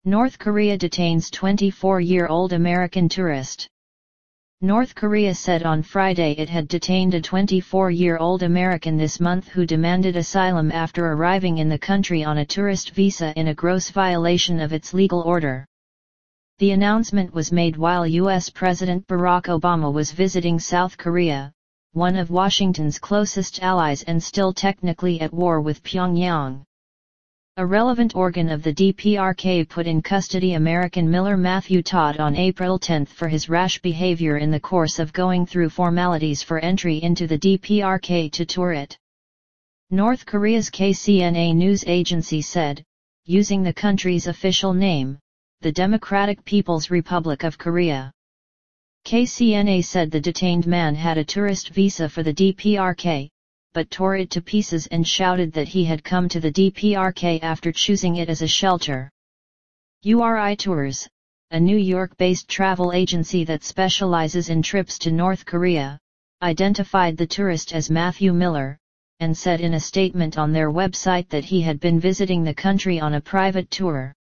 North Korea detains 24-year-old American tourist. North Korea said on Friday it had detained a 24-year-old American this month who demanded asylum after arriving in the country on a tourist visa in a gross violation of its legal order. The announcement was made while U.S. President Barack Obama was visiting South Korea, one of Washington's closest allies and still technically at war with Pyongyang. A relevant organ of the DPRK put in custody American Miller Matthew Todd on April 10 for his rash behavior in the course of going through formalities for entry into the DPRK to tour it. North Korea's KCNA news agency said, using the country's official name, the Democratic People's Republic of Korea. KCNA said the detained man had a tourist visa for the DPRK, but tore it to pieces and shouted that he had come to the DPRK after choosing it as a shelter. URI Tours, a New York-based travel agency that specializes in trips to North Korea, identified the tourist as Matthew Miller, and said in a statement on their website that he had been visiting the country on a private tour.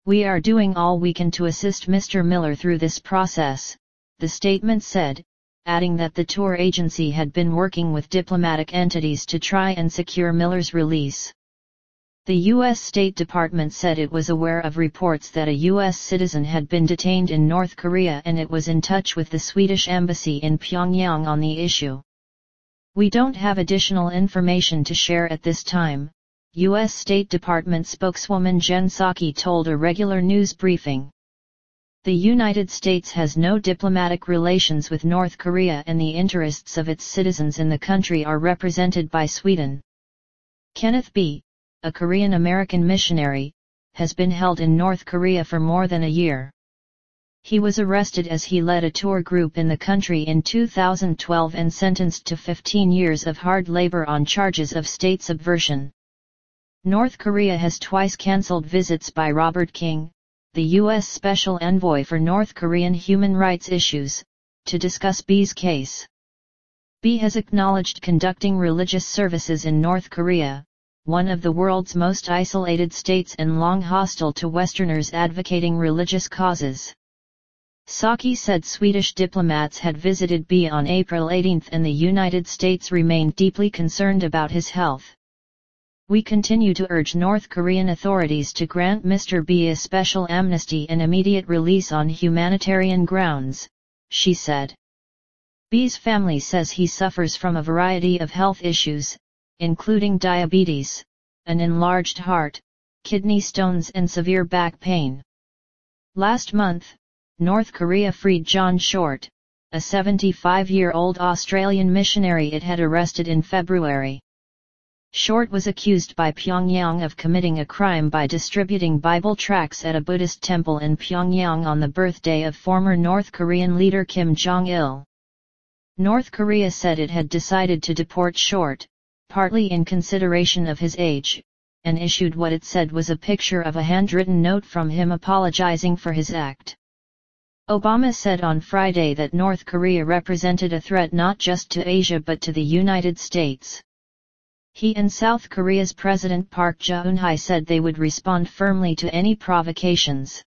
"We are doing all we can to assist Mr. Miller through this process," the statement said, adding that the tour agency had been working with diplomatic entities to try and secure Miller's release. The U.S. State Department said it was aware of reports that a U.S. citizen had been detained in North Korea and it was in touch with the Swedish embassy in Pyongyang on the issue. "We don't have additional information to share at this time," U.S. State Department spokeswoman Jen Psaki told a regular news briefing. The United States has no diplomatic relations with North Korea and the interests of its citizens in the country are represented by Sweden. Kenneth B., a Korean-American missionary, has been held in North Korea for more than a year. He was arrested as he led a tour group in the country in 2012 and sentenced to 15 years of hard labor on charges of state subversion. North Korea has twice cancelled visits by Robert King, the U.S. Special Envoy for North Korean human rights issues, to discuss B's case. B has acknowledged conducting religious services in North Korea, one of the world's most isolated states and long hostile to Westerners advocating religious causes. Psaki said Swedish diplomats had visited B on April 18 and the United States remained deeply concerned about his health. "We continue to urge North Korean authorities to grant Mr. B a special amnesty and immediate release on humanitarian grounds," she said. B's family says he suffers from a variety of health issues, including diabetes, an enlarged heart, kidney stones and severe back pain. Last month, North Korea freed John Short, a 75-year-old Australian missionary it had arrested in February. Short was accused by Pyongyang of committing a crime by distributing Bible tracts at a Buddhist temple in Pyongyang on the birthday of former North Korean leader Kim Jong-il. North Korea said it had decided to deport Short, partly in consideration of his age, and issued what it said was a picture of a handwritten note from him apologizing for his act. Obama said on Friday that North Korea represented a threat not just to Asia but to the United States. He and South Korea's President Park Geun-hye said they would respond firmly to any provocations.